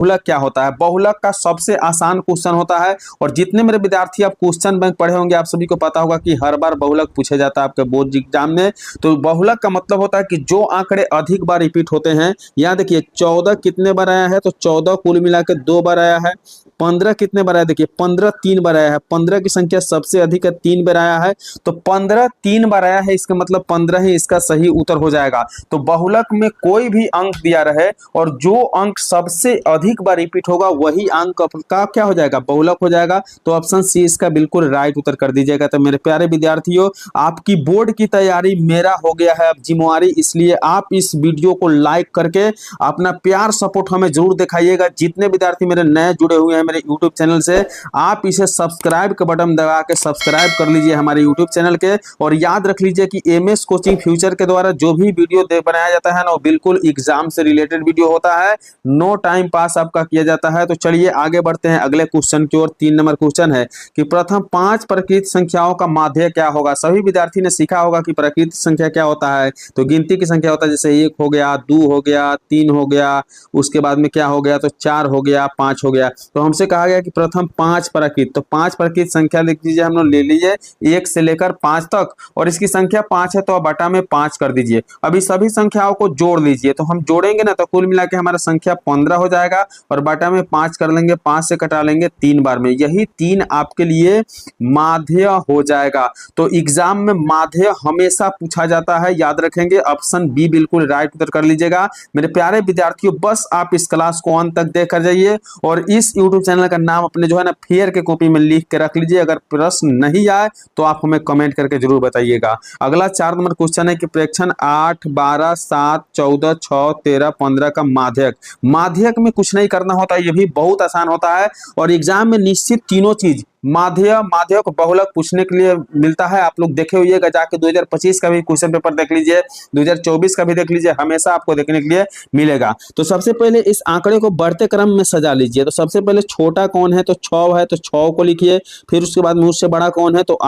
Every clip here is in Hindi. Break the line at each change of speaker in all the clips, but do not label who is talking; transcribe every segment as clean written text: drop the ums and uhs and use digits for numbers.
बहुलक क्या होता है। बहुलक का सबसे आसान क्वेश्चन होता है, और जितने मेरे विद्यार्थी आप क्वेश्चन बैंक पढ़े होंगे आप सभी को पता होगा कि हर बार बहुलक पूछा जाता है आपके बोर्ड एग्जाम में। तो बहुलक का मतलब होता है कि जो आंकड़े अधिक बार रिपीट होते हैं। यहाँ देखिए 14 कितने बार आया है, तो 14 कुल मिला के 2 बार आया है। 15 कितने बार आया, देखिए 15 3 बार आया है। 15 की संख्या सबसे अधिक है, 3 बार आया है। तो 15 3 बार आया है, इसका मतलब 15 ही इसका सही उत्तर हो जाएगा। तो बहुलक में कोई भी अंक दिया रहे और जो अंक सबसे अधिक बार रिपीट होगा वही अंक का क्या हो जाएगा, बहुलक हो जाएगा। तो ऑप्शन सी इसका बिल्कुल राइट उत्तर कर दीजिएगा। तो मेरे प्यारे विद्यार्थियों, आपकी बोर्ड की तैयारी मेरा हो गया है अब जिम्मेवारी, इसलिए आप इस वीडियो को लाइक करके अपना प्यार सपोर्ट हमें जरूर दिखाइएगा। जितने विद्यार्थी मेरे नए जुड़े हुए हैं मेरे यूट्यूब चैनल से, आप इसे सब्सक्राइब का बटन दबा के सब्सक्राइब कर लीजिए हमारे यूट्यूब चैनल के। और याद रख लीजिए कि एमएस कोचिंग फ्यूचर के द्वारा जो भी वीडियो बनाया जाता है ना, वो बिल्कुल एग्जाम से रिलेटेड वीडियो होता है, नो टाइम पास आपका किया जाता है। तो चलिए आगे बढ़ते हैं अगले क्वेश्चन की ओर। 3 नंबर क्वेश्चन है कि प्रथम 5 प्रकृत संख्याओं का माध्य क्या होगा। सभी विद्यार्थी ने सीखा होगा कि प्रकृत संख्या क्या होता है, तो गिनती की संख्या होता है, जैसे 1 हो गया, 2 हो गया, 3 हो गया, उसके बाद में क्या हो गया, तो 4 हो गया, 5 हो गया। तो हमसे कहा गया कि प्रथम 5 प्रकृत, तो 5 प्रकृत संख्या लिख दीजिए, हम लोग ले लीजिए 1 से लेकर 5 तक, और इसकी संख्या 5 है तो आप बटा में 5 कर दीजिए। अभी सभी संख्याओं को जोड़ लीजिए, तो हम जोड़ेंगे ना तो कुल मिला के हमारा संख्या 15 हो जाएगा, और बटा में 5 कर लेंगे, 5 से कटा लेंगे 3 बार में, यही 3 आपके लिए माध्य हो जाएगा। तो एग्जाम में माध्य हमेशा पूछा जाता है, याद रखेंगे। ऑप्शन बी बिल्कुल राइट उत्तर कर लीजिएगा मेरे प्यारे विद्यार्थियों। बस आप इस क्लास को अंत तक देख कर जाइए, और इस यूट्यूब चैनल का नाम अपने जो है ना फेयर के कॉपी में लिख के रख लीजिए। अगर प्रश्न नहीं आए तो आप हमें कमेंट करके जरूर बताइएगा। अगला 4 नंबर क्वेश्चन है कि प्रेक्षण 8 12 7 14 6 13 15 का माध्यक। माध्यक में कुछ नहीं करना होता, ये भी बहुत आसान होता है, और एग्जाम में निश्चित तीनों चीज माध्यक बहुलक पूछने के लिए मिलता है। आप लोग देखे होइएगा जाके 2025 का भी क्वेश्चन पेपर देख लीजिए, 2024 का भी देख लीजिए, हमेशा आपको देखने के लिए मिलेगा। तो सबसे पहले इस आंकड़े को बढ़ते क्रम में सजा लीजिए। तो सबसे पहले छोटा कौन है, तो 6 है तो 6 को लिखिए। फिर उसके बाद में उससे बड़ा कौन है, तो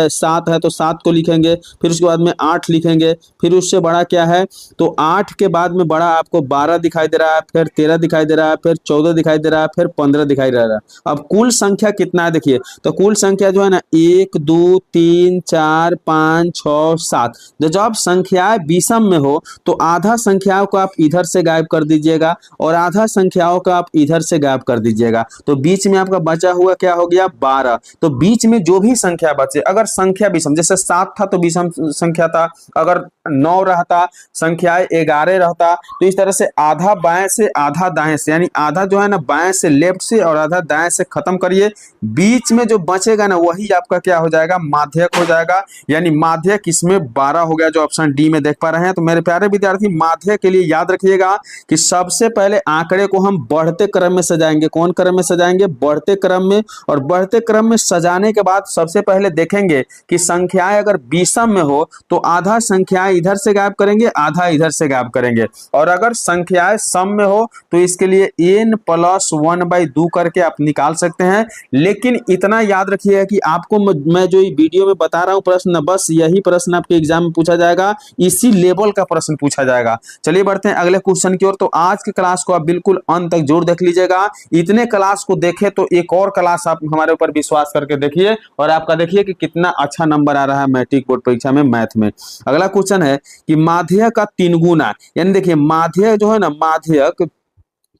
7 है तो 7 को लिखेंगे। फिर उसके बाद में 8 लिखेंगे। फिर उससे बड़ा क्या है, तो 8 के बाद में बड़ा आपको 12 दिखाई दे रहा है, फिर 13 दिखाई दे रहा है, फिर 14 दिखाई दे रहा है, फिर 15 दिखाई दे रहा है। अब कुल संख्या कितना है देखिए, तो कुल संख्या जो है ना 1 2 3 4 5 6 7। जब संख्याएं विषम में हो तो आधा संख्याओं को आप इधर से गायब कर दीजिएगा और आधा संख्याओं को आप इधर से गायब कर दीजिएगा। तो बीच में आपका बचा हुआ क्या हो गया, 12। तो बीच में जो भी संख्या बचे, अगर संख्या विषम, जैसे 7 था तो विषम संख्या था, अगर 9 रहता, संख्याएं 11 रहता, तो इस तरह से आधा बाएं से आधा दाएं से, यानी आधा जो है ना बाएं से लेफ्ट से और आधा दाएं से खत्म करिए। बीच में जो बचेगा ना वही आपका क्या हो जाएगा, माध्यक हो जाएगा। यानी माध्यक इसमें 12 हो गया, जो ऑप्शन डी में देख पा रहे हैं। तो मेरे प्यारे विद्यार्थी, माध्यक के लिए याद रखिएगा कि सबसे पहले आंकड़े को हम बढ़ते क्रम में सजाएंगे। कौन क्रम में सजाएंगे, बढ़ते क्रम में। और बढ़ते क्रम में सजाने के बाद सबसे पहले देखेंगे कि संख्याएं अगर विषम में हो तो आधा संख्याएं इधर से गायब करेंगे, आधा इधर से गायब करेंगे। और अगर संख्याएं सम में हो तो इसके लिए n+1/2 करके आप निकाल सकते हैं। लेकिन इतना याद रखिएगा कि आपको मैं जो वीडियो में बता रहा हूं प्रश्न, बस यही प्रश्न आपके एग्जाम में पूछा जाएगा, इसी लेवल का प्रश्न पूछा जाएगा। चलिए बढ़ते हैं अगले क्वेश्चन की ओर। तो आज की क्लास को आप बिल्कुल अंत तक जरूर देख लीजिएगा। इतने क्लास को देखे तो एक और क्लास आप हमारे ऊपर विश्वास करके देखिए, और आपका देखिए कि कितना अच्छा नंबर आ रहा है मैट्रिक बोर्ड परीक्षा में मैथ में। अगला क्वेश्चन है कि माध्यक का 3 गुना, यानी देखिए माध्यक जो है ना, माध्यक,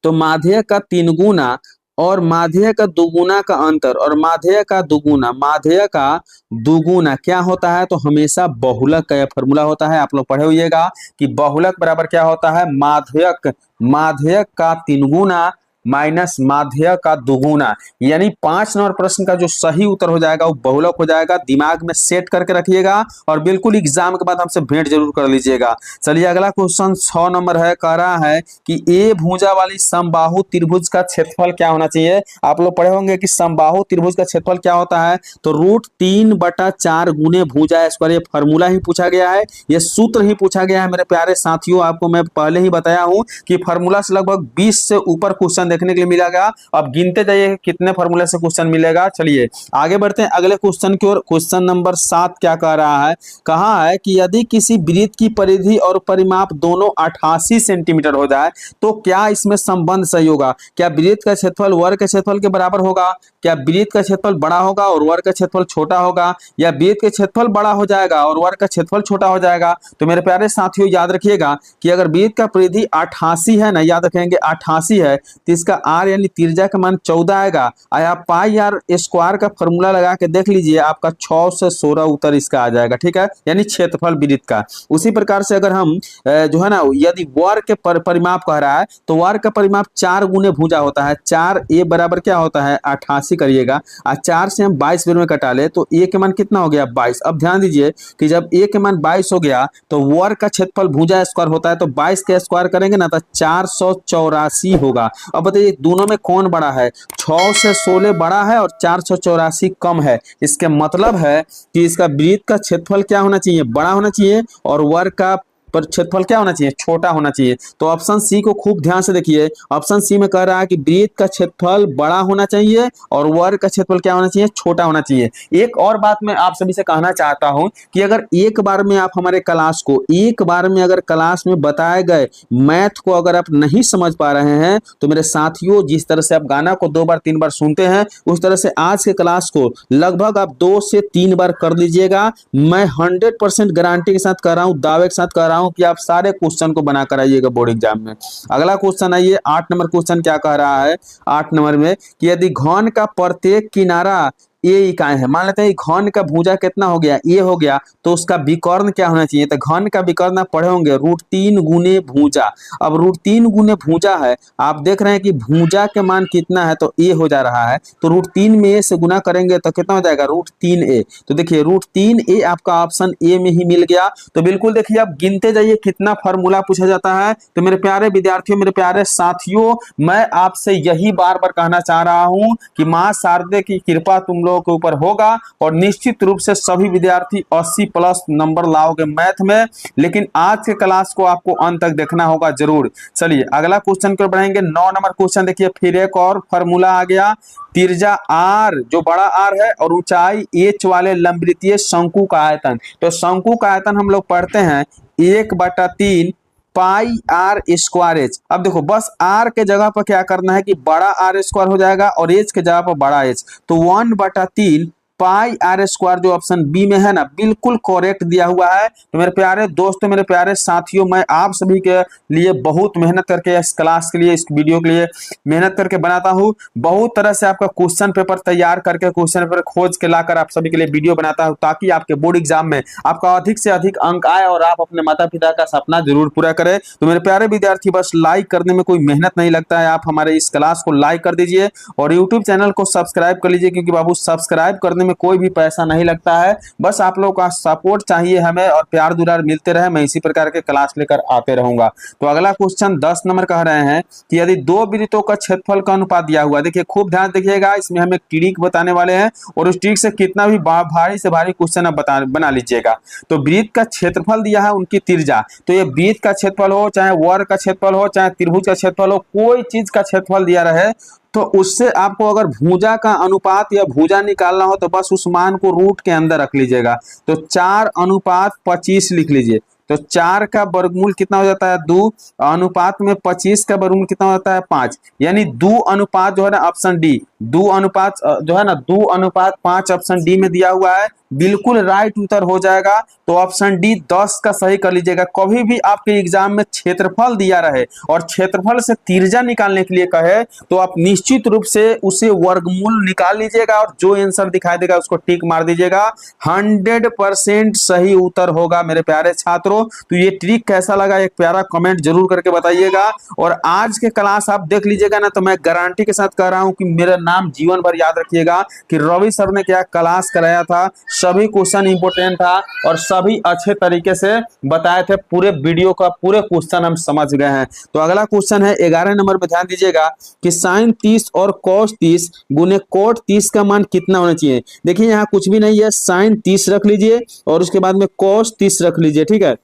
तो माध्यक का 3 गुना और माध्यक का 2 गुना का अंतर, और माध्यक का 2 गुना, माध्यक का 2 गुना क्या होता है, तो हमेशा बहुलक का यह फॉर्मूला होता है। आप लोग पढ़े होइएगा कि बहुलक बराबर क्या होता है, माध्यक का 3 गुना माइनस माध्यक का 2 गुना। यानी 5 नंबर प्रश्न का जो सही उत्तर हो जाएगा वो बहुलक हो जाएगा। दिमाग में सेट करके रखिएगा और बिल्कुल एग्जाम के बाद हमसे भेंट जरूर कर लीजिएगा। चलिए अगला क्वेश्चन 6 नंबर है, कह रहा है कि ए भुजा वाली समबाहु त्रिभुज का क्षेत्रफल क्या होना चाहिए। आप लोग पढ़े होंगे कि समबाहु त्रिभुज का क्षेत्रफल क्या होता है, तो √3/4 गुने भुजा स्क्वायर। ये फॉर्मूला ही पूछा गया है, ये सूत्र ही पूछा गया है। मेरे प्यारे साथियों, आपको मैं पहले ही बताया हूं कि फॉर्मूला से लगभग 20 से ऊपर क्वेश्चन देखने के लिए मिलेगा। अब गिनते जाइए कितने फॉर्मूले से क्वेश्चन मिलेगा। चलिए आगे बढ़ते हैं अगले क्वेश्चन की ओर। क्वेश्चन नंबर 7 क्या कह रहा है, कहा है कि यदि किसी वृत्त की परिधि और परिमाप दोनों 88 सेंटीमीटर हो जाए तो क्या इसमें संबंध सही होगा? क्या वृत्त का क्षेत्रफल वर्ग के क्षेत्रफल के बराबर होगा? क्या वृत्त का क्षेत्रफल बड़ा होगा और वर्ग का क्षेत्रफल छोटा होगा? या वृत्त का क्षेत्रफल बड़ा हो जाएगा और वर्ग का क्षेत्रफल छोटा हो जाएगा? तो मेरे प्यारे साथियों याद रखिएगा कि अगर वृत्त का परिधि 88 है ना, याद रखेंगे 88 है, तो इसका आर यानी त्रिज्या का मान 14 आएगा। आप पाई आर स्क्वायर का फॉर्मूला लगा के देख लीजिए, आपका 6 से 16 उत्तर इसका आ जाएगा। ठीक है, यानी क्षेत्रफल वृत्त का। उसी प्रकार से अगर हम जो है ना, यदि वर्ग के परिमाप कह रहा है तो वर्ग का परिमाप 4 गुने भुजा होता है। 4 ए बराबर क्या होता है 88 करिएगा, और 4 से हम 22 में कटा ले तो ए के मान कितना हो गया 22। अब ध्यान दीजिए कि जब ए के मान 22 हो गया तो वर्ग का क्षेत्रफल भुजा स्क्वायर होता है, तो 22 के स्क्वायर करेंगे ना तो 484 होगा। अब बताइए दोनों में कौन बड़ा है? 6 से 16 बड़ा है और 484 कम है। इसके मतलब है कि इसका वृत्त का क्षेत्रफल क्या होना चाहिए? बड़ा होना चाहिए, और वर्ग का पर क्षेत्रफल क्या होना चाहिए? छोटा होना चाहिए। तो ऑप्शन सी को खूब ध्यान से देखिए। ऑप्शन सी में कह रहा है कि वृत्त का क्षेत्रफल बड़ा होना चाहिए और वर्ग का क्षेत्रफल क्या होना चाहिए? छोटा होना चाहिए। एक और बात मैं आप सभी से कहना चाहता हूं कि अगर एक बार में आप हमारे क्लास को एक बार में अगर क्लास में बताए गए मैथ को अगर आप नहीं समझ पा रहे हैं तो मेरे साथियों, जिस तरह से आप गाना को 2 बार 3 बार सुनते हैं उस तरह से आज के क्लास को लगभग आप 2 से 3 बार कर लीजिएगा। मैं 100% गारंटी के साथ कह रहा हूं, दावे के साथ कह रहा हूं कि आप सारे क्वेश्चन को बनाकर आइएगा बोर्ड एग्जाम में। अगला क्वेश्चन आइए 8 नंबर क्वेश्चन क्या कह रहा है 8 नंबर में कि यदि घन का प्रत्येक किनारा ए इकाई है, मान लेते हैं घन का भुजा कितना हो गया? ए हो गया, तो उसका विकर्ण क्या होना चाहिए? तो घन का विकर्ण आप पढ़े होंगे √3 गुने भुजा। अब √3 गुने भुजा है, आप देख रहे हैं कि भुजा के मान कितना है तो ए हो जा रहा है, तो √3 में ए से गुना करेंगे तो कितना हो जाएगा √3a। तो देखिए √3a आपका ऑप्शन ए में ही मिल गया। तो बिल्कुल देखिए आप गिनते जाइए कितना फॉर्मूला पूछा जाता है। तो मेरे प्यारे विद्यार्थियों, मेरे प्यारे साथियों, मैं आपसे यही बार बार कहना चाह रहा हूं कि मां शारदे की कृपा तुम लोग के ऊपर होगा और निश्चित रूप से सभी विद्यार्थी 80+ नंबर लाओगे मैथ में। लेकिन आज के क्लास को आपको अंत तक देखना होगा जरूर। चलिए अगला क्वेश्चन को बढ़ाएंगे 9 नंबर क्वेश्चन। देखिए फिर एक और फॉर्मूला आ गया। त्रिज्या आर जो बड़ा आर है और ऊंचाई एच वाले लंबवृत्तीय शंकु का आयतन। तो शंकु का आयतन हम लोग पढ़ते हैं 1/3 पाई आर स्क्वायर एच। अब देखो बस आर के जगह पर क्या करना है कि बड़ा आर स्क्वायर हो जाएगा और एच के जगह पर बड़ा एच, तो 1/3 पाई आर स्क्वायर जो ऑप्शन बी में है ना बिल्कुल करेक्ट दिया हुआ है। तो मेरे प्यारे दोस्तों, मेरे प्यारे साथियों, मैं आप सभी के लिए बहुत मेहनत करके इस क्लास के लिए, इस वीडियो के लिए मेहनत करके बनाता हूँ। बहुत तरह से आपका क्वेश्चन पेपर तैयार करके, क्वेश्चन पेपर खोज के लाकर आप सभी के लिए वीडियो बनाता हूँ ताकि आपके बोर्ड एग्जाम में आपका अधिक से अधिक अंक आए और आप अपने माता पिता का सपना जरूर पूरा करें। तो मेरे प्यारे विद्यार्थी, बस लाइक करने में कोई मेहनत नहीं लगता है, आप हमारे इस क्लास को लाइक कर दीजिए और यूट्यूब चैनल को सब्सक्राइब कर लीजिए, क्योंकि बाबू सब्सक्राइब करने में कोई भी पैसा नहीं लगता है। बस आप लोगों का सपोर्ट चाहिए हमें और प्यार दुलार मिलते रहे, मैं इसी प्रकार के क्लास लेकर आते रहूंगा। तो अगला क्वेश्चन 10 नंबर कह रहे हैं कि यदि 2 वृत्तों का क्षेत्रफल का अनुपात दिया हुआ। देखिए खूब ध्यान देखिएगा, इसमें हम एक ट्रिक बताने वाले हैं और उस ट्रिक से कितना भी भारी से भारी क्वेश्चन आप बना लीजिएगा। तो वृत्त का क्षेत्रफल दिया है, उनकी त्रिज्या, तो ये वृत्त का क्षेत्रफल हो, चाहे वर्ग का क्षेत्रफल हो, चाहे त्रिभुज का क्षेत्रफल हो, कोई चीज का क्षेत्रफल दिया रहे तो उससे आपको अगर भुजा का अनुपात या भुजा निकालना हो तो बस उस मान को रूट के अंदर रख लीजिएगा। तो 4/25 लिख लीजिए। तो 4 का वर्गमूल कितना हो जाता है 2, अनुपात में 25 का वर्गमूल कितना होता है 5, यानी 2 अनुपात जो है ना ऑप्शन डी, 2 अनुपात जो है ना 2 अनुपात 5 ऑप्शन डी में दिया हुआ है, बिल्कुल राइट उत्तर हो जाएगा। तो ऑप्शन डी 10 का सही कर लीजिएगा। कभी भी आपके एग्जाम में क्षेत्रफल दिया रहे और क्षेत्रफल से त्रिज्या निकालने के लिए कहे तो आप निश्चित रूप से उसे वर्गमूल निकाल लीजिएगा और जो आंसर दिखाई देगा उसको टिक मार दीजिएगा। 100% सही उत्तर होगा मेरे प्यारे छात्रों। तो ये ट्रिक कैसा लगा एक प्यारा कमेंट जरूर करके बताइएगा। और आज के क्लास आप देख लीजिएगा ना, तो मैं गारंटी के साथ कह रहा हूं कि मेरा नाम जीवन भर याद रखिएगा कि रवि सर ने क्या क्लास कराया था, सभी क्वेश्चन इंपोर्टेंट था और सभी अच्छे तरीके से बताए थे। पूरे वीडियो का पूरे क्वेश्चन हम समझ गए हैं। तो अगला क्वेश्चन है 11 नंबर पे, ध्यान दीजिएगा कि sin 30 और cos 30 गुने cot 30 का मान कितना होना चाहिए। देखिए यहाँ कुछ भी नहीं है, sin 30 रख लीजिए और उसके बाद में cos 30 रख लीजिए, ठीक है।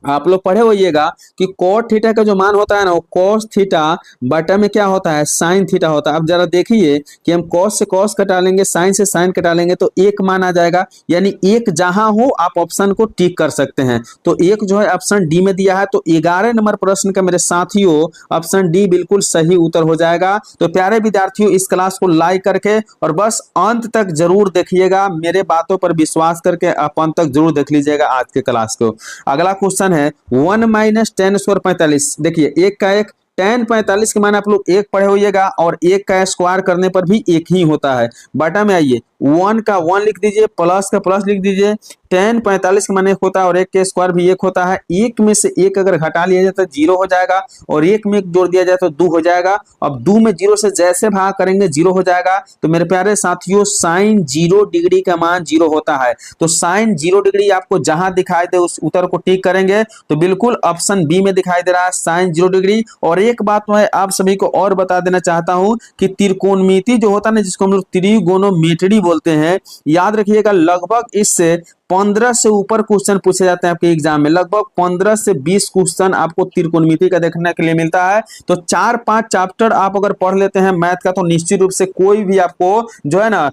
आप लोग पढ़े होइएगा कि कोट थीटा का जो मान होता है ना वो कोस थीटा बटा में क्या होता है साइन थीटा होता है। अब जरा देखिए कि हम कोस से कोस कटा लेंगे, साइन से साइन कटा लेंगे तो एक मान आ जाएगा, यानी एक जहां हो आप ऑप्शन को टिक कर सकते हैं। तो एक जो है ऑप्शन डी में दिया है, तो 11 नंबर प्रश्न का मेरे साथियों ऑप्शन डी बिल्कुल सही उत्तर हो जाएगा। तो प्यारे विद्यार्थियों इस क्लास को लाइक करके और बस अंत तक जरूर देखिएगा, मेरे बातों पर विश्वास करके आप अंत तक जरूर देख लीजिएगा आज के क्लास को। अगला क्वेश्चन है 1 माइनस टेन स्क्वायर 45। देखिए एक का एक, टेन 45 के मान आप लोग एक पढ़े होइएगा और एक का स्क्वायर करने पर भी एक ही होता है। बटा में आइए 1 का 1 लिख दीजिए, प्लस का प्लस लिख दीजिए। टेन 45 के मान एक होता है और एक के स्क्वायर भी एक होता है। एक में से एक अगर घटा लिया जाए तो 0 हो जाएगा और एक में एक जोड़ दिया जाए तो 2 हो जाएगा। अब 2 में 0 से जैसे भाग करेंगे 0 हो जाएगा। तो मेरे प्यारे साथियों साइन 0 डिग्री का मान 0 होता है। तो साइन 0 डिग्री आपको जहां दिखाई दे उस उत्तर को टिक करेंगे। तो बिल्कुल ऑप्शन बी में दिखाई दे रहा है साइन 0 डिग्री। और एक बात मैं आप सभी को और बता देना चाहता हूं कि त्रिकोणमिति जो होता है ना, जिसको हम लोग त्रिगोनोमेट्री बोलते हैं, याद रखिएगा लगभग इससे 15 से ऊपर क्वेश्चन पूछे जाते हैं आपके एग्जाम में। लगभग 15 से 20 क्वेश्चन आपको त्रिकोणमिति का देखने के लिए मिलता है। तो 4-5 चैप्टर आप अगर पढ़ लेते हैं मैथ का तो निश्चित रूप से कोई भी आपको जो है ना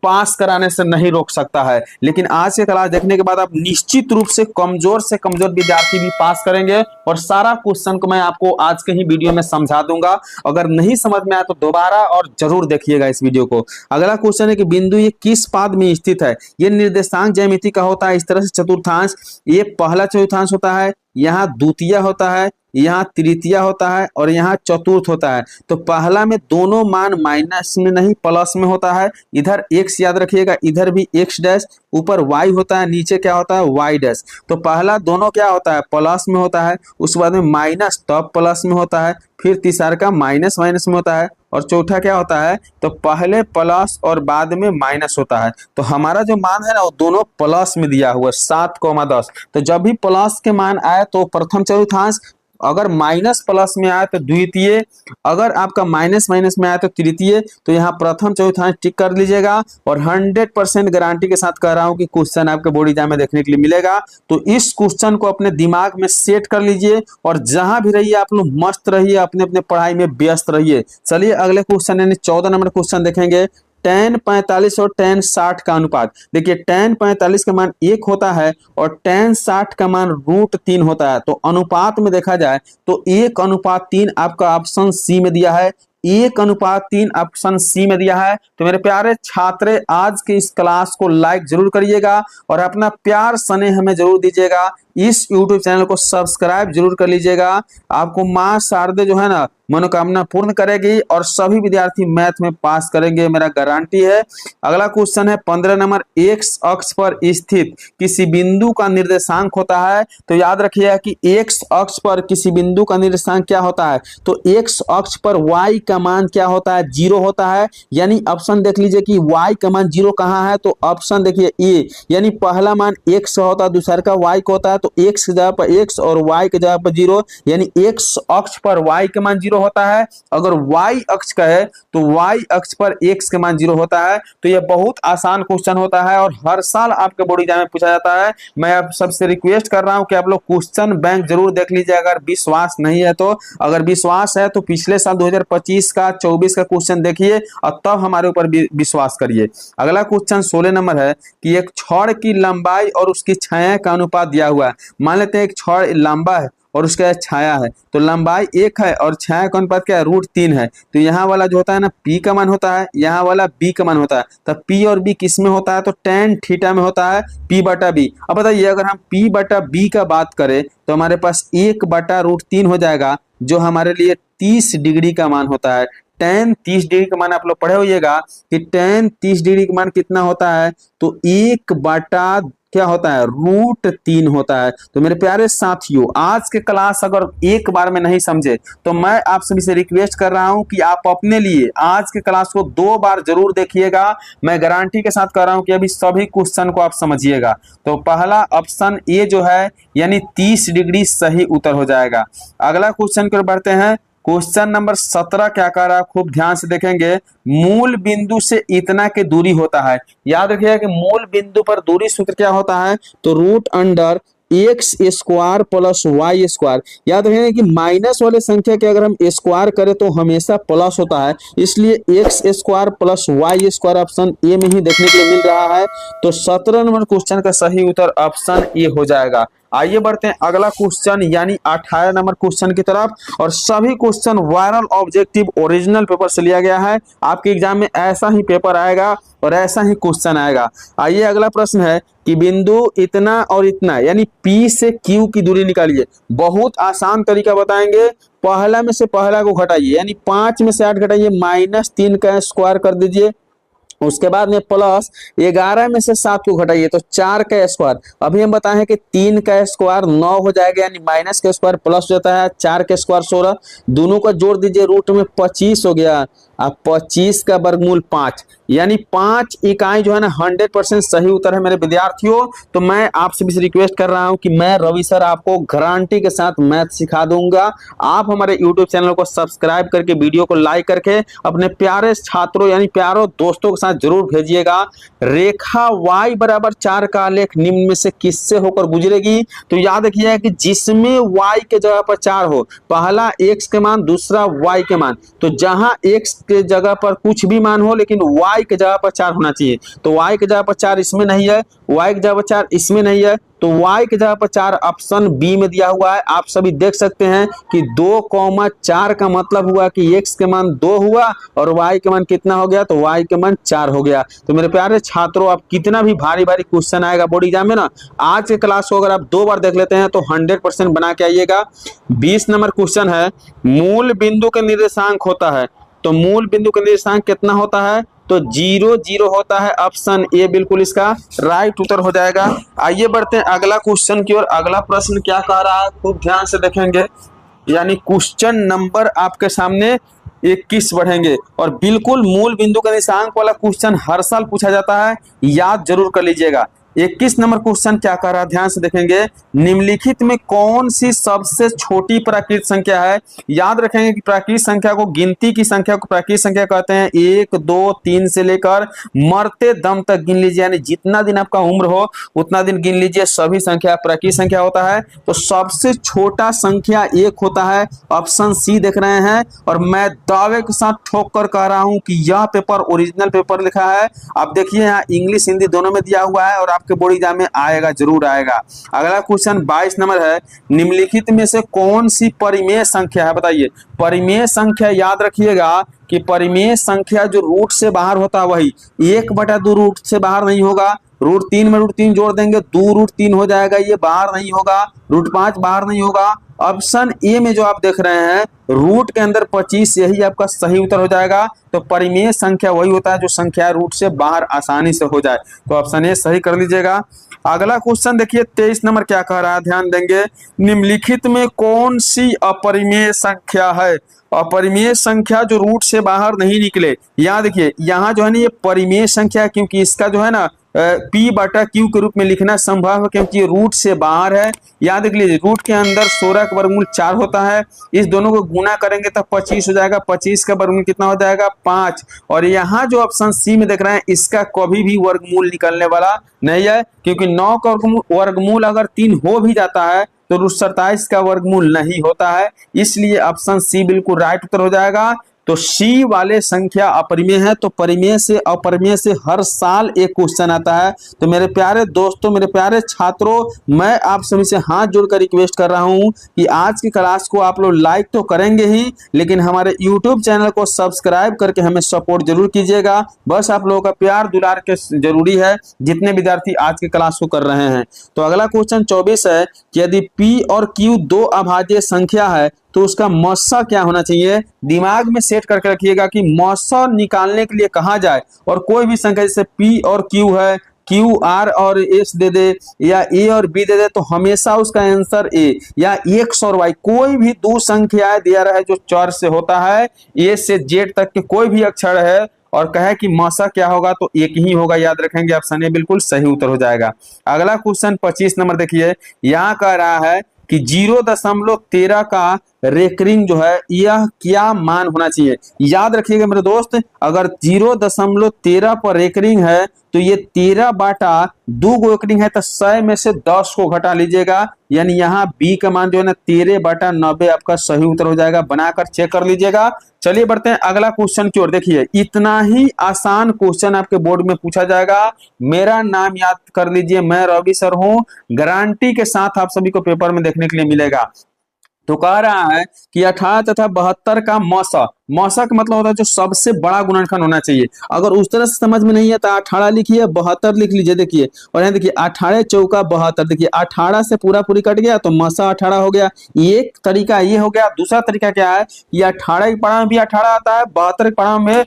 पास कराने से नहीं रोक सकता है। लेकिन आज के क्लास देखने के बाद आप निश्चित रूप से कमजोर विद्यार्थी भी पास करेंगे और सारा क्वेश्चन को मैं आपको आज के ही वीडियो में समझा दूंगा। अगर नहीं समझ में आया तो दोबारा और जरूर देखिएगा इस वीडियो को। अगला क्वेश्चन है कि बिंदु ये किस पाद में स्थित है। ये निर्देशांक ज्यामिति का होता है इस तरह से चतुर्थांश, ये पहला चतुर्थांश होता है, यहाँ द्वितीय होता है, यहाँ तृतीय होता है और यहाँ चतुर्थ होता है। तो पहला में दोनों मान माइनस में नहीं प्लस में होता है। इधर x याद रखिएगा, इधर भी x डैश, ऊपर y होता है, नीचे क्या होता है y डैश। तो पहला दोनों क्या होता है प्लस में होता है, उसके बाद में माइनस तब प्लस में होता है, फिर तीसरा का माइनस माइनस में होता है और चौथा क्या होता है तो पहले प्लस और बाद में माइनस होता है। तो हमारा जो मान है ना वो दोनों प्लस में दिया हुआ 7,10। तो जब भी प्लस के मान आए तो प्रथम चतुर्थांश, अगर माइनस प्लस में आए तो द्वितीय, अगर आपका माइनस माइनस में आए तो तृतीय। तो यहाँ प्रथम चतुर्थांश टिक कर लीजिएगा और 100% गारंटी के साथ कह रहा हूं कि क्वेश्चन आपके बोर्ड एग्जाम में देखने के लिए मिलेगा। तो इस क्वेश्चन को अपने दिमाग में सेट कर लीजिए और जहां भी रहिए आप लोग मस्त रहिए, अपने अपने पढ़ाई में व्यस्त रहिए। चलिए अगले क्वेश्चन यानी 14 नंबर क्वेश्चन देखेंगे। tan 45 और tan 60 का अनुपात। देखिए tan 45 का मान 1 होता है और tan 60 का मान √3 होता है। तो अनुपात में देखा जाए तो 1:3 आपका ऑप्शन सी में दिया है, 1:3 ऑप्शन सी में दिया है। तो मेरे प्यारे छात्र आज के इस क्लास को लाइक जरूर करिएगा और अपना प्यार स्नेह हमें जरूर दीजिएगा। इस YouTube चैनल को सब्सक्राइब जरूर कर लीजिएगा। आपको मां शारदे जो है ना मनोकामना पूर्ण करेगी और सभी विद्यार्थी मैथ में पास करेंगे, मेरा गारंटी है। अगला क्वेश्चन है 15 नंबर। एक्स अक्ष पर स्थित किसी बिंदु का निर्देशांक होता है। तो याद रखिएगा कि एक्स अक्ष पर किसी बिंदु का निर्देशांक क्या होता है। तो एक्स अक्ष पर y का मान क्या होता है 0 होता है। यानी ऑप्शन देख लीजिए कि y का मान 0 कहाँ है। तो ऑप्शन देखिए ए, यानी पहला मान x होता है, दूसरा का y का होता है। तो x की जगह पर x और y की जगह पर 0, यानी x अक्ष पर y का मान 0 होता है। अगर y अक्ष का है तो y अक्ष पर x का मान 0 होता है। तो यह बहुत आसान क्वेश्चन होता है और हर साल आपके बोर्ड एग्जाम में पूछा जाता है। मैं आप सबसे रिक्वेस्ट कर रहा हूं कि आप लोग क्वेश्चन बैंक जरूर देख लीजिए अगर विश्वास नहीं है तो। अगर विश्वास है तो पिछले साल 2025 का 24 का क्वेश्चन देखिए और तब हमारे ऊपर विश्वास करिए। अगला क्वेश्चन 16 नंबर है कि एक छड़ की लंबाई और उसकी छाया का अनुपात दिया हुआ है। मान लेते हैं एक छड़ लंबा है और उसका छाया है। तो लंबाई 1 है और छाया का अनुपात क्या है √3 है। तो यहाँ वाला जो होता है ना p का मान होता है, यहाँ वाला b का मान होता है। तो p और b किस में होता है तो tan थीटा में होता है, p/b। अब बताइए अगर हम p/b का बात करें तो हमारे पास 1/√3 हो जाएगा, जो हमारे लिए 30 डिग्री का मान होता है। tan 30 डिग्री का मान आप लोग पढ़े होइएगा कि tan 30 डिग्री का मान कितना होता है तो 1 क्या होता है √3 होता है। तो मेरे प्यारे साथियों आज के क्लास अगर एक बार में नहीं समझे तो मैं आप सभी से रिक्वेस्ट कर रहा हूं कि आप अपने लिए आज के क्लास को 2 बार जरूर देखिएगा। मैं गारंटी के साथ कह रहा हूं कि अभी सभी क्वेश्चन को आप समझिएगा। तो पहला ऑप्शन ए जो है यानी 30 डिग्री सही उत्तर हो जाएगा। अगला क्वेश्चन की ओर बढ़ते हैं। क्वेश्चन नंबर 17 क्या कह रहा है खूब ध्यान से देखेंगे। मूल बिंदु से इतना की दूरी होता है। याद रखिएगा कि मूल बिंदु पर दूरी सूत्र क्या होता है तो √√1 X square plus Y square. याद रखेंगे कि माइनस वाले संख्या के अगर हम स्क्वायर करें तो हमेशा प्लस होता है, इसलिए X square plus Y square option A में ही देखने के लिए मिल रहा है। तो 17 नंबर क्वेश्चन का सही उत्तर ऑप्शन ए हो जाएगा। आइए बढ़ते हैं अगला क्वेश्चन यानी 18 नंबर क्वेश्चन की तरफ। और सभी question viral objective original paper से लिया गया है। आपके एग्जाम में ऐसा ही पेपर आएगा और ऐसा ही क्वेश्चन आएगा। आइए अगला प्रश्न है कि बिंदु इतना और इतना यानी P से Q की दूरी निकालिए। बहुत आसान तरीका बताएंगे। पहला में से पहला को घटाइए यानी 5 में से 8 घटाइए, -3 का स्क्वायर कर दीजिए। उसके बाद में प्लस 11 में से 7 को घटाइए तो 4 का स्क्वायर। अभी हम बताए हैं कि 3 का स्क्वायर 9 हो जाएगा यानी माइनस का स्क्वायर प्लस हो जाता है, 4 का स्क्वायर 16। दोनों का जोड़ दीजिए, रूट में 25 हो गया। अब 25 का वर्गमूल 5 यानी 5 इकाई जो है ना 100% सही उत्तर है मेरे विद्यार्थियों। तो मैं आपसे भी रिक्वेस्ट कर रहा हूं कि मैं रवि सर आपको गारंटी के साथ मैथ सिखा दूंगा। आप हमारे यूट्यूब चैनल को सब्सक्राइब करके वीडियो को लाइक करके अपने प्यारे छात्रों यानी प्यारों दोस्तों के साथ जरूर भेजिएगा। रेखा y बराबर 4 का आलेख निम्न में से किससे होकर गुजरेगी? तो याद रखिए कि जिसमें y के जगह पर 4 हो, पहला x के मान दूसरा y के मान, तो जहां x के जगह पर कुछ भी मान हो लेकिन y के जगह पर 4 होना चाहिए। तो y के जगह पर 4 इसमें नहीं है, y के जगह पर 4 इसमें नहीं है, तो y के जगह पर 4 ऑप्शन बी में दिया हुआ है। आप सभी देख सकते हैं कि 2,4 का मतलब हुआ कि x के मान 2 हुआ और y के मान कितना हो गया? तो y के मान 4 हो गया। तो मेरे प्यारे छात्रों, आप कितना भी भारी भारी क्वेश्चन आएगा बोर्ड एग्जाम में ना, आज के क्लास को अगर आप 2 बार देख लेते हैं तो 100% बना के आइएगा। 20 नंबर क्वेश्चन है, मूल बिंदु का निर्देशांक होता है। तो मूल बिंदु का निर्देशांक कितना होता है? तो 0 0 होता है। ऑप्शन ए बिल्कुल इसका राइट उत्तर हो जाएगा। आइए बढ़ते हैं अगला क्वेश्चन की ओर। अगला प्रश्न क्या कह रहा है खूब ध्यान से देखेंगे, यानी क्वेश्चन नंबर आपके सामने 21 बढ़ेंगे और बिल्कुल मूल बिंदु का निर्देशांक वाला क्वेश्चन हर साल पूछा जाता है, याद जरूर कर लीजिएगा। 21 नंबर क्वेश्चन क्या कह रहा है, ध्यान से देखेंगे। निम्नलिखित में कौन सी सबसे छोटी प्राकृत संख्या है? याद रखेंगे कि प्राकृत संख्या को, गिनती की संख्या को प्राकृत संख्या कहते हैं। 1 2 3 से लेकर मरते दम तक गिन लीजिए, यानी जितना दिन आपका उम्र हो उतना दिन गिन लीजिए, सभी संख्या प्राकृत संख्या होता है। तो सबसे छोटा संख्या 1 होता है। ऑप्शन सी देख रहे हैं और मैं दावे के साथ ठोक कर कह रहा हूं कि यह पेपर ओरिजिनल पेपर लिखा है। आप देखिए यहाँ इंग्लिश हिंदी दोनों में दिया हुआ है और आपके बोर्ड एग्जाम में आएगा, जरूर आएगा। अगला क्वेश्चन 22 नंबर है, निम्नलिखित में से कौन सी परिमेय संख्या है? बताइए। परिमेय संख्या याद रखिएगा कि परिमेय संख्या जो रूट से बाहर होता है वही 1/2 रूट से बाहर नहीं होगा। √3 में √3 जोड़ देंगे 2√3 हो जाएगा, ये बाहर नहीं होगा। √5 बाहर नहीं होगा। ऑप्शन ए में जो आप देख रहे हैं रूट के अंदर 25, यही आपका सही उत्तर हो जाएगा। तो परिमेय संख्या वही होता है जो संख्या रूट से बाहर आसानी से हो जाए। तो ऑप्शन ए सही कर लीजिएगा। अगला क्वेश्चन देखिए 23 नंबर क्या कह रहा है, ध्यान देंगे। निम्नलिखित में कौन सी अपरिमेय संख्या है? अपरिमेय संख्या जो रूट से बाहर नहीं निकले। यहाँ देखिए यहाँ जो है ना ये परिमेय संख्या, क्योंकि इसका जो है ना P/Q के रूप में लिखना संभव है क्योंकि ये रूट से बाहर है। याद रख लीजिए रूट के अंदर 16 का वर्गमूल 4 होता है। इस दोनों को गुना करेंगे तब 25 हो जाएगा। 25 का वर्गमूल कितना हो जाएगा? 5। और यहाँ जो ऑप्शन सी में देख रहे हैं इसका कभी भी वर्गमूल निकलने वाला नहीं है, क्योंकि 9 का वर्गमूल अगर 3 हो भी जाता है तो √27 का वर्गमूल नहीं होता है। इसलिए ऑप्शन सी बिल्कुल राइट उत्तर हो जाएगा। तो सी वाले संख्या अपरिमेय है। तो परिमेय से अपरिमेय से हर साल एक क्वेश्चन आता है। तो मेरे प्यारे दोस्तों, मेरे प्यारे छात्रों, मैं आप सभी से हाथ जोड़कर रिक्वेस्ट कर रहा हूं कि आज की क्लास को आप लोग लाइक तो करेंगे ही, लेकिन हमारे यूट्यूब चैनल को सब्सक्राइब करके हमें सपोर्ट जरूर कीजिएगा। बस आप लोगों का प्यार दुलार के जरूरी है, जितने विद्यार्थी आज की क्लास को कर रहे हैं। तो अगला क्वेश्चन 24 है कि यदि P और Q 2 अभाज्य संख्या है तो उसका मस्सा क्या होना चाहिए? दिमाग में सेट करके रखिएगा कि मस्सा निकालने के लिए कहा जाए और कोई भी संख्या जैसे P और Q है, Q R और S दे दे या A और B दे दे, तो हमेशा उसका आंसर A, या X और Y कोई भी 2 संख्याएं दिया रहे जो चर से होता है, A से Z तक के कोई भी अक्षर है और कहे कि मस्सा क्या होगा तो एक ही होगा। याद रखेंगे ऑप्शन ए बिल्कुल सही उत्तर हो जाएगा। अगला क्वेश्चन 25 नंबर देखिए, यहाँ कह रहा है कि 0.13 का रेकरिंग जो है यह क्या मान होना चाहिए। याद रखिएगा मेरे दोस्त, अगर 0.13 पर रेकरिंग है तो ये 13 बाटा 2 गो रेकरिंग है तो 100 में से 10 को घटा लीजिएगा, यानी यहाँ बी का मान जो है ना 13/90 आपका सही उत्तर हो जाएगा। बनाकर चेक कर लीजिएगा। चलिए बढ़ते हैं अगला क्वेश्चन की ओर। देखिए इतना ही आसान क्वेश्चन आपके बोर्ड में पूछा जाएगा। मेरा नाम याद कर लीजिए, मैं रवि सर हूं, गारंटी के साथ आप सभी को पेपर में देखने के लिए मिलेगा। तो कह रहा है कि 18 तथा 72 का मौसा, मौसा का मतलब होता है जो सबसे बड़ा गुणनखंड होना चाहिए। अगर उस तरह से समझ में नहीं है तो 18 लिखिए, 72 लिख लीजिए। देखिए और यहाँ देखिए 18 चौका 72, देखिए 18 से पूरा पूरी कट गया तो मौसा 18 हो गया। एक तरीका ये हो गया। दूसरा तरीका क्या है, ये 18 की पढ़ा में भी 18 आता है, 72 की पढ़ा में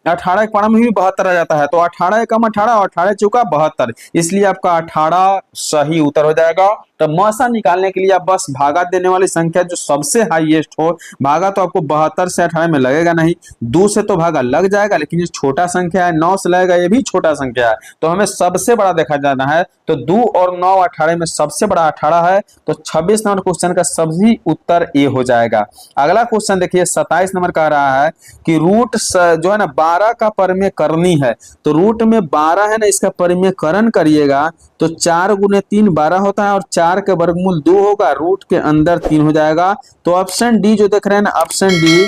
18 की पढ़ा में भी 72 आ जाता है। तो 18 एकम 18 और 18 चौका 72, इसलिए आपका 18 सही उत्तर हो जाएगा। तो मौसा निकालने के लिए आप बस भागा देने वाली संख्या जो सबसे हाईएस्ट हो, भागा तो आपको 72 से 18 में लगेगा नहीं, 2 से तो भागा लग जाएगा, लेकिन ये छोटा संख्या है, 9 से लगेगा, ये भी छोटा संख्या है, तो हमें सबसे बड़ा देखा जाना है। तो 2 और 9 18 में सबसे बड़ा 18 है, तो 26 नंबर क्वेश्चन का सभी उत्तर ए हो जाएगा। अगला क्वेश्चन देखिए 27 नंबर कह रहा है कि रूट जो है ना 12 का परिमेय करनी है। तो रूट में 12 है ना, इसका परिमेयकरण करिएगा तो 4 × 3 12 होता है और 4 के वर्गमूल 2 होगा, रूट के अंदर 3 हो जाएगा। तो ऑप्शन डी जो देख रहे हैं ना, ऑप्शन डी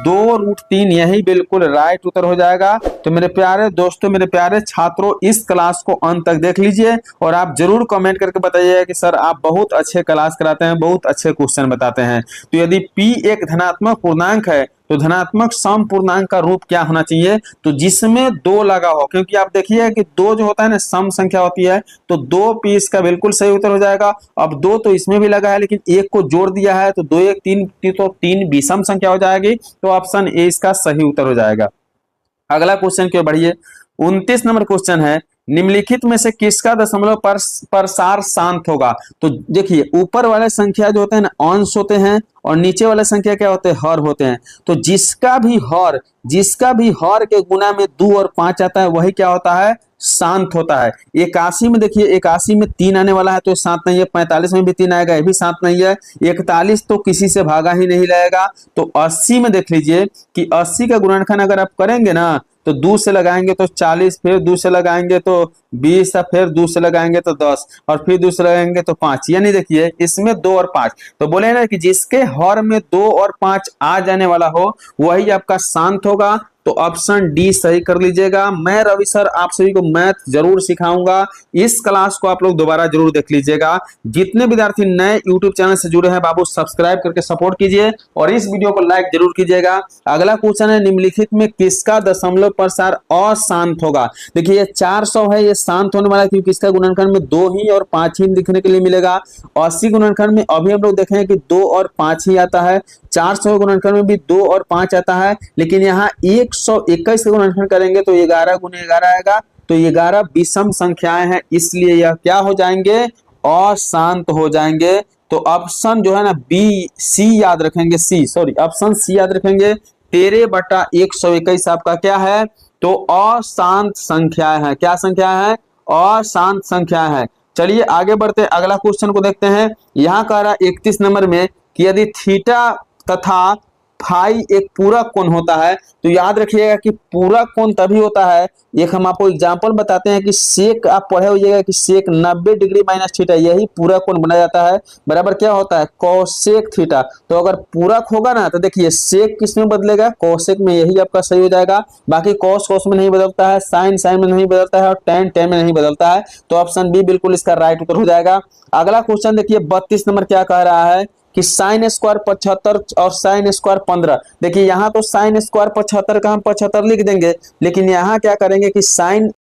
2√3 यही बिल्कुल राइट उत्तर हो जाएगा। तो मेरे प्यारे दोस्तों, मेरे प्यारे छात्रों, इस क्लास को अंत तक देख लीजिए और आप जरूर कमेंट करके बताइए कि सर आप बहुत अच्छे क्लास कराते हैं, बहुत अच्छे क्वेश्चन बताते हैं। तो यदि p एक धनात्मक पूर्णांक है तो धनात्मक सम पूर्णांक का रूप क्या होना चाहिए, तो जिसमें 2 लगा हो, क्योंकि आप देखिए कि 2 जो होता है ना सम संख्या होती है, तो 2p इसका बिल्कुल सही उत्तर हो जाएगा। अब 2 तो इसमें भी लगा है लेकिन 1 को जोड़ दिया है तो 2 1 3, तो 3 विषम संख्या हो जाएगी, तो ऑप्शन ए इसका सही उत्तर हो जाएगा। अगला क्वेश्चन की ओर बढ़िए। 29 नंबर क्वेश्चन है, निम्नलिखित में से किसका दशमलव प्रसार शांत होगा। तो देखिए ऊपर वाले संख्या जो होते हैं ना अंश होते हैं और नीचे वाले संख्या क्या होते हैं, हर होते हैं। तो जिसका भी हर के गुना में 2 और 5 आता है वही क्या होता है, शांत होता है। 81 में देखिए 81 में 3 आने वाला है तो शांत नहीं है। 45 में भी 3 आएगा, ये भी शांत नहीं है। 41 तो किसी से भागा ही नहीं लगेगा। तो 80 में देख लीजिए कि 80 का गुणनखंड अगर आप करेंगे ना तो 2 से लगाएंगे तो 40, फिर 2 से लगाएंगे तो 20, फिर 2 से लगाएंगे तो 10 और फिर 2 से लगाएंगे तो 5, यानी देखिए इसमें 2 और 5। तो बोले ना कि जिसके हर में 2 और 5 आ जाने वाला हो वही आपका शांत होगा। तो ऑप्शन डी सही कर लीजिएगा। मैं रवि सर आप सभी को मैथ जरूर सिखाऊंगा, इस क्लास को आप लोग दोबारा जरूर देख लीजिएगा। जितने विद्यार्थी नए यूट्यूब चैनल से जुड़े हैं बाबू सब्सक्राइब करके सपोर्ट कीजिए और इस वीडियो को लाइक जरूर कीजिएगा। अगला क्वेश्चन है, निम्नलिखित में किसका दशमलव प्रसार अशांत होगा। देखिए ये 400 है, ये शांत होने वाला क्योंकि इसका गुणनखंड में 2 ही और 5 ही दिखने के लिए मिलेगा। 80 गुणनखंड में अभी हम लोग देखें कि 2 और 5 ही आता है। 400 गुणनखंड में भी 2 और 5 आता है, लेकिन यहाँ 121 का गुणनखंड करेंगे तो 11 × 11 आएगा। तो 11 विषम संख्याएं हैं, इसलिए यह क्या हो जाएंगे, अशांत हो जाएंगे। तो ऑप्शन जो है ना बी सी याद रखेंगे, ऑप्शन सी याद रखेंगे। 13/121 आपका क्या है, तो अशांत संख्या है। क्या संख्या है, अशांत संख्या है। चलिए आगे बढ़ते अगला क्वेश्चन को देखते हैं। यहाँ कह रहा 31 नंबर में कि यदि थीटा तथा फाई एक पूरक कोण होता है, तो याद रखिएगा कि पूरक कोण तभी होता है, एक हम आपको एग्जांपल बताते हैं कि सेक आप पढ़े होइएगा कि सेक 90 डिग्री माइनस थीटा, यही पूरक कोण बना जाता है, बराबर क्या होता है, कोसेक थीटा। तो अगर पूरक होगा ना तो देखिए सेक किस में बदलेगा, कोसेक में, यही आपका सही हो जाएगा। बाकी कोस कोस में नहीं बदलता है, साइन साइन में नहीं बदलता है और टेन टेन में नहीं बदलता है। तो ऑप्शन बी बिल्कुल इसका राइट उत्तर हो जाएगा। अगला क्वेश्चन देखिए 32 नंबर क्या कह रहा है कि साइन स्क्वायर 75 और साइन स्क्वायर 15। देखिए यहाँ तो साइन स्क्वायर 75 का हम 75 लिख देंगे, लेकिन यहाँ क्या करेंगे कि साइन